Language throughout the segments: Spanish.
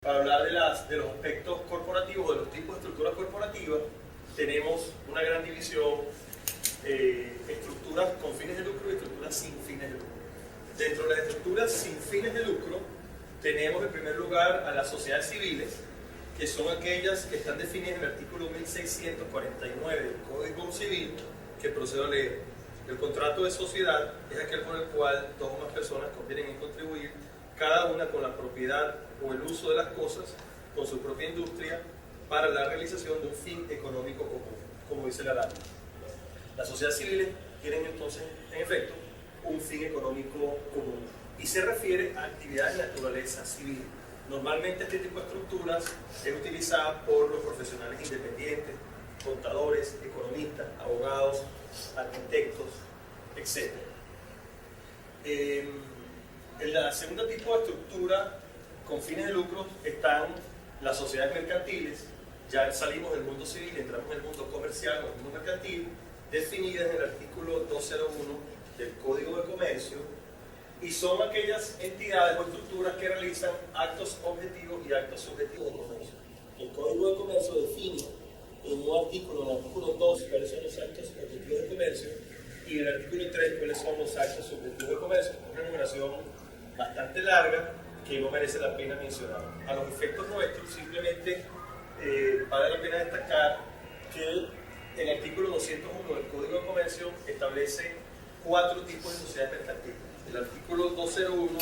Para hablar de los aspectos corporativos, de los tipos de estructuras corporativas, tenemos una gran división, estructuras con fines de lucro y estructuras sin fines de lucro. Dentro de las estructuras sin fines de lucro, tenemos en primer lugar a las sociedades civiles, que son aquellas que están definidas en el artículo 1649 del Código Civil, que procedo a leer. El contrato de sociedad es aquel por el cual dos o más personas convienen en contribuir, cada una con la propiedad o el uso de las cosas, con su propia industria, para la realización de un fin económico común, como dice la ley. Las sociedades civiles tienen entonces, en efecto, un fin económico común y se refiere a actividades de naturaleza civil. Normalmente este tipo de estructuras es utilizada por los profesionales independientes, contadores, economistas, abogados, arquitectos, etc. En la segunda tipo de estructura con fines de lucro están las sociedades mercantiles. Ya salimos del mundo civil, entramos en el mundo comercial o el mundo mercantil, definidas en el artículo 201 del Código de Comercio, y son aquellas entidades o estructuras que realizan actos objetivos y actos subjetivos de comercio. El Código de Comercio define en un artículo, en el artículo 2, cuáles son los actos objetivos de comercio, y en el artículo 3, cuáles son los actos subjetivos de comercio. Una enumeración bastante larga que no merece la pena mencionar. A los efectos nuestros, simplemente vale la pena destacar que el artículo 201 del Código de Comercio establece 4 tipos de sociedades mercantiles. El artículo 201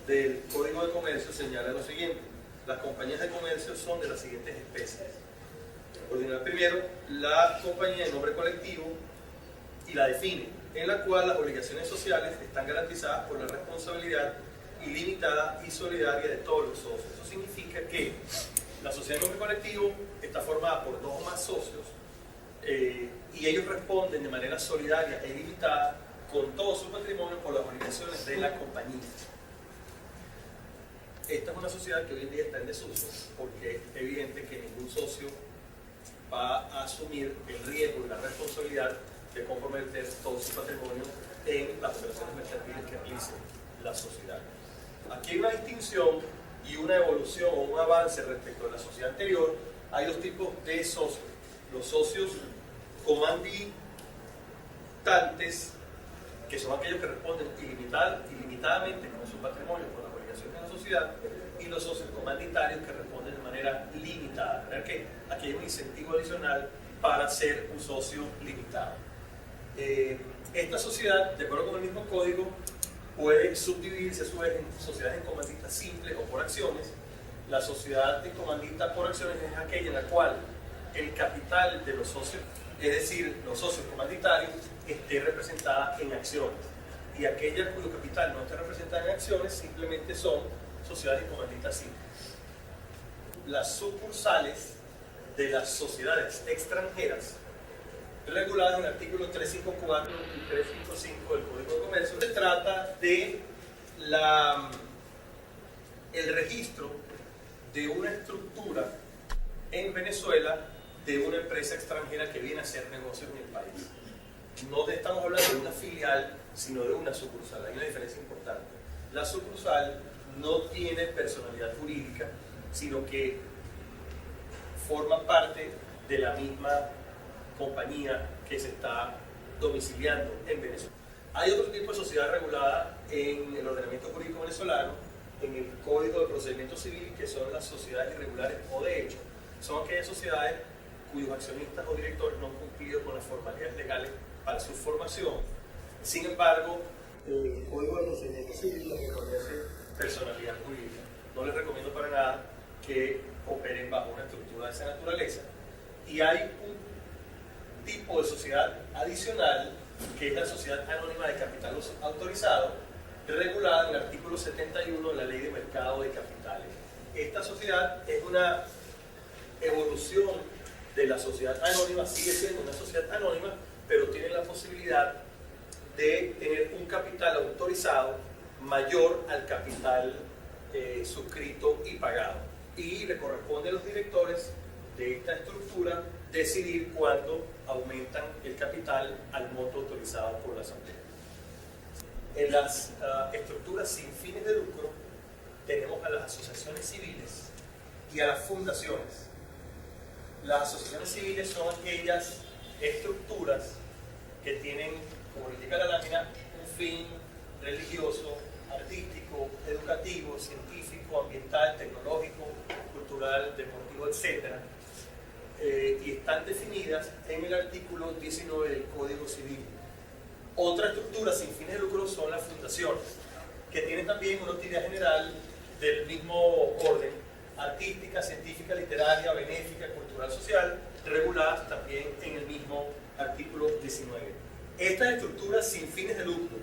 del Código de Comercio señala lo siguiente: las compañías de comercio son de las siguientes especies. Ordena primero la compañía de nombre colectivo y la define, en la cual las obligaciones sociales están garantizadas por la responsabilidad ilimitada y solidaria de todos los socios. Eso significa que la sociedad de nombre colectivo está formada por 2 o más socios y ellos responden de manera solidaria e ilimitada con todo su patrimonio por las obligaciones de la compañía. Esta es una sociedad que hoy en día está en desuso porque es evidente que ningún socio va a asumir el riesgo y la responsabilidad de comprometer todo su patrimonio en las operaciones mercantiles que realice la sociedad. Aquí hay una distinción y una evolución o un avance respecto a la sociedad anterior. Hay 2 tipos de socios: los socios comanditantes, que son aquellos que responden ilimitadamente con su patrimonio por las obligaciones de la sociedad, y los socios comanditarios, que responden de manera limitada. ¿Verdad que aquí hay un incentivo adicional para ser un socio limitado? Esta sociedad, de acuerdo con el mismo código, puede subdividirse a su vez en sociedades en comandita simple o por acciones. La sociedad en comandita por acciones es aquella en la cual el capital de los socios, es decir, los socios comanditarios, esté representada en acciones, y aquella cuyo capital no esté representada en acciones simplemente son sociedades en comandita simple. Las sucursales de las sociedades extranjeras, reguladas en el artículo 354 y 355 del Código de Comercio, se trata de el registro de una estructura en Venezuela de una empresa extranjera que viene a hacer negocios en el país. No estamos hablando de una filial, sino de una sucursal. Hay una diferencia importante. La sucursal no tiene personalidad jurídica, sino que forma parte de la misma compañía que se está domiciliando en Venezuela. Hay otro tipo de sociedad regulada en el ordenamiento jurídico venezolano, en el Código de Procedimiento Civil, que son las sociedades irregulares o de hecho. Son aquellas sociedades cuyos accionistas o directores no han cumplido con las formalidades legales para su formación. Sin embargo, el Código de Procedimiento Civil les reconoce personalidad jurídica. No les recomiendo para nada que operen bajo una estructura de esa naturaleza. Y hay un tipo de sociedad adicional, que es la sociedad anónima de capital autorizado, regulada en el artículo 71 de la Ley de Mercado de Capitales. Esta sociedad es una evolución de la sociedad anónima, sigue siendo una sociedad anónima, pero tiene la posibilidad de tener un capital autorizado mayor al capital suscrito y pagado. Y le corresponde a los directores de esta estructura decidir cuándo aumentan el capital al monto autorizado por la Asamblea. En las estructuras sin fines de lucro tenemos a las asociaciones civiles, y a las fundaciones. Las asociaciones civiles son aquellas estructuras que tienen, como indica la lámina, un fin religioso, artístico, educativo, científico, ambiental, tecnológico, cultural, deportivo, etc. Y están definidas en el artículo 19 del Código Civil. Otra estructura sin fines de lucro son las fundaciones, que tienen también una utilidad general del mismo orden, artística, científica, literaria, benéfica, cultural, social, reguladas también en el mismo artículo 19. Estas estructuras sin fines de lucro,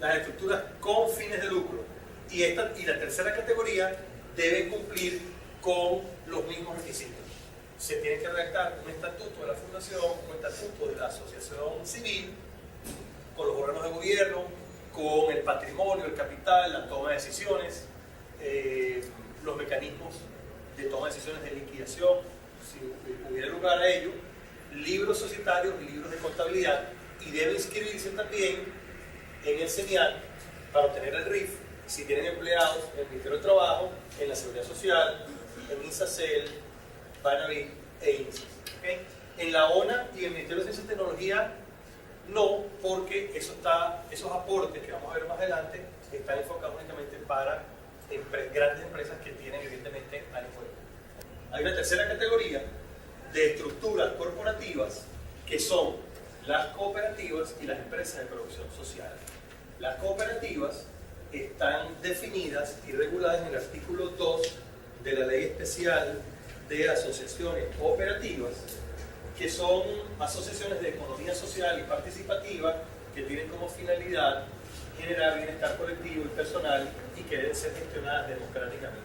las estructuras con fines de lucro y la tercera categoría deben cumplir con los mismos requisitos. Se tiene que redactar un estatuto de la fundación, un estatuto de la asociación civil, con los órganos de gobierno, con el patrimonio, el capital, la toma de decisiones, los mecanismos de toma de decisiones de liquidación, si hubiera lugar a ello, libros societarios y libros de contabilidad, y debe inscribirse también en el CENIAT para obtener el RIF, si tienen empleados en el Ministerio del Trabajo, en la Seguridad Social, en INSACEL, Banavi e INSAS. ¿Okay? En la ONA y en el Ministerio de Ciencia y Tecnología no, porque esos aportes que vamos a ver más adelante están enfocados únicamente para grandes empresas que tienen evidentemente ánimo de lucro. Hay una tercera categoría de estructuras corporativas que son las cooperativas y las empresas de producción social. Las cooperativas están definidas y reguladas en el artículo 2 de la Ley Especial de Asociaciones Cooperativas, que son asociaciones de economía social y participativa que tienen como finalidad generar bienestar colectivo y personal y que deben ser gestionadas democráticamente.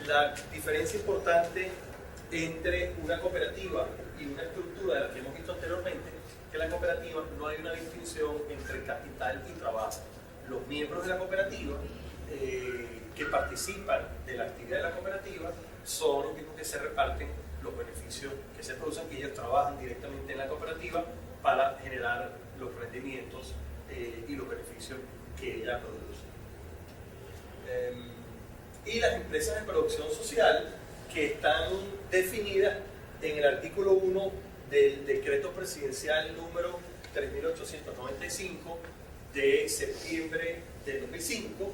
La diferencia importante entre una cooperativa y una estructura de la que hemos visto anteriormente es que en la cooperativa no hay una distinción entre capital y trabajo. Los miembros de la cooperativa que participan de la actividad de la cooperativa son los mismos que se reparten los beneficios que se producen, que ellos trabajan directamente en la cooperativa para generar los rendimientos y los beneficios que ella produce. Y las empresas de producción social, que están definidas en el artículo 1 del decreto presidencial número 3895 de septiembre de 2005,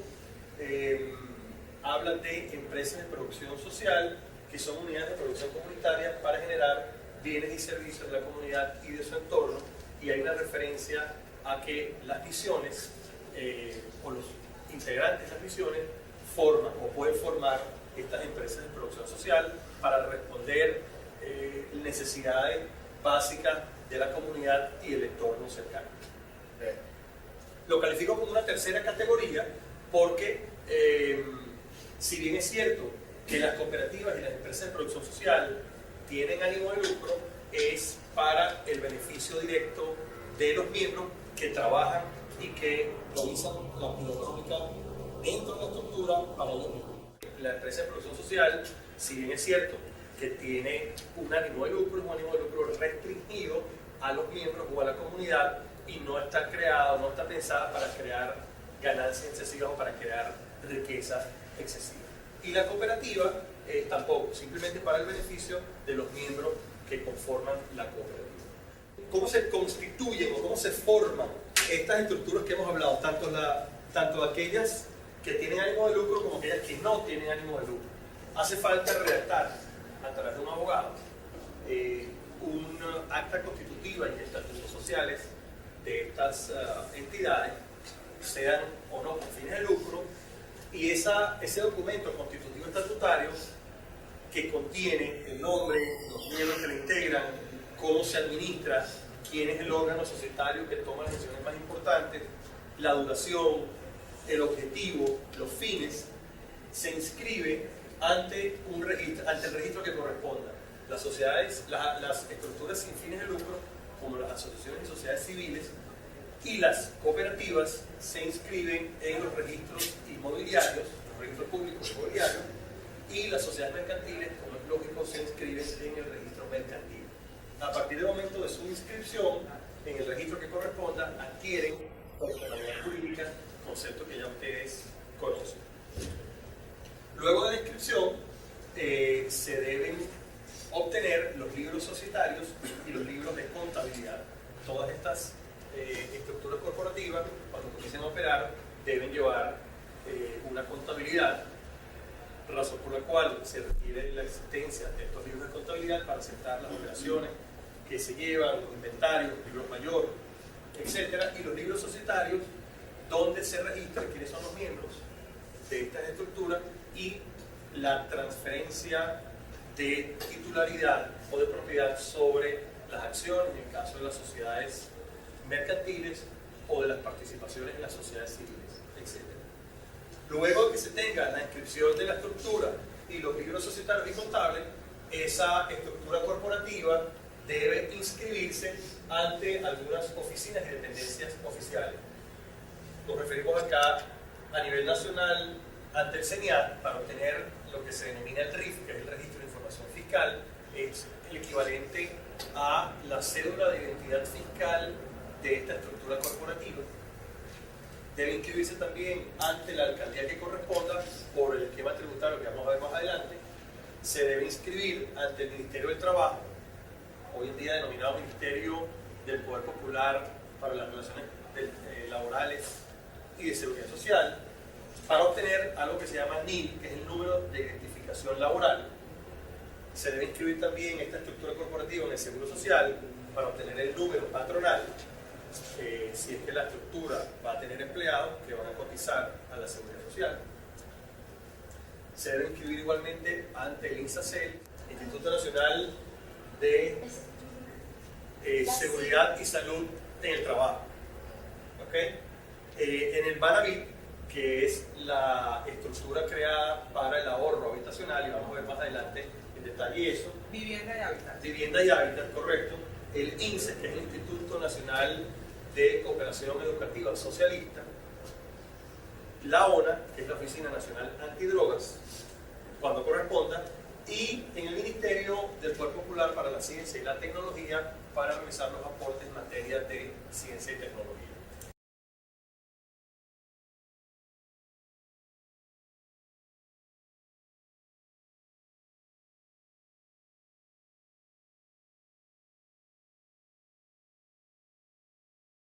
hablan de empresas de producción social, que son unidades de producción comunitaria para generar bienes y servicios de la comunidad y de su entorno, y hay una referencia a que las misiones o los integrantes de las misiones forman o pueden formar estas empresas de producción social para responder necesidades básicas de la comunidad y el entorno cercano. Lo califico como una tercera categoría porque si bien es cierto que las cooperativas y las empresas de producción social tienen ánimo de lucro, es para el beneficio directo de los miembros que trabajan y que realizan la actividad económica dentro de la estructura para ellos mismos. La empresa de producción social, si bien es cierto que tiene un ánimo de lucro, es un ánimo de lucro restringido a los miembros o a la comunidad y no está creado, no está pensada para crear ganancias excesivas o para crear riqueza excesiva. Y la cooperativa tampoco, simplemente para el beneficio de los miembros que conforman la cooperativa. ¿Cómo se constituyen o cómo se forman estas estructuras que hemos hablado? Tanto aquellas que tienen ánimo de lucro como aquellas que no tienen ánimo de lucro. Hace falta redactar a través de un abogado un acta constitutiva y estatutos sociales de estas entidades, sean o no con fines de lucro, y ese documento constitutivo estatutario que contiene el nombre, los miembros que lo integran, cómo se administra, quién es el órgano societario que toma las decisiones más importantes, la duración, el objetivo, los fines, se inscribe ante el registro que corresponda. Las sociedades, las estructuras sin fines de lucro, como las asociaciones y sociedades civiles, y las cooperativas se inscriben en los registros inmobiliarios, los registros públicos inmobiliarios, y las sociedades mercantiles, como es lógico, se inscriben en el registro mercantil. A partir del momento de su inscripción en el registro que corresponda, adquieren personalidad jurídica, concepto que ya ustedes conocen. Luego de la inscripción, una contabilidad, razón por la cual se requiere la existencia de estos libros de contabilidad para aceptar las operaciones que se llevan, los inventarios, los libros mayores, etc. Y los libros societarios, donde se registra quiénes son los miembros de estas estructuras y la transferencia de titularidad o de propiedad sobre las acciones, en el caso de las sociedades mercantiles o de las participaciones en las sociedades civiles, etc. Luego de que se tenga la inscripción de la estructura y los libros societarios y contables, esa estructura corporativa debe inscribirse ante algunas oficinas y dependencias oficiales. Nos referimos acá a nivel nacional ante el CENIAT para obtener lo que se denomina el RIF, que es el Registro de Información Fiscal. Es el equivalente a la cédula de identidad fiscal de esta estructura corporativa. Debe inscribirse también ante la alcaldía que corresponda por el esquema tributario que vamos a ver más adelante. Se debe inscribir ante el Ministerio del Trabajo, hoy en día denominado Ministerio del Poder Popular para las Relaciones Laborales y de Seguridad Social, para obtener algo que se llama NIL, que es el número de identificación laboral. Se debe inscribir también esta estructura corporativa en el Seguro Social para obtener el número patronal, si es que la estructura va a tener empleados que van a cotizar a la Seguridad Social. Se debe inscribir igualmente ante el INSACEL, Instituto Nacional de Seguridad y Salud en el Trabajo. ¿Okay? En el Banavit, que es la estructura creada para el ahorro habitacional, y vamos a ver más adelante en detalle eso. Vivienda y hábitat. Vivienda y hábitat, correcto. El INSE, que es el Instituto Nacional de Cooperación Educativa Socialista. La ONA, que es la Oficina Nacional Antidrogas, cuando corresponda. Y en el Ministerio del Poder Popular para la Ciencia y la Tecnología, para realizar los aportes en materia de ciencia y tecnología.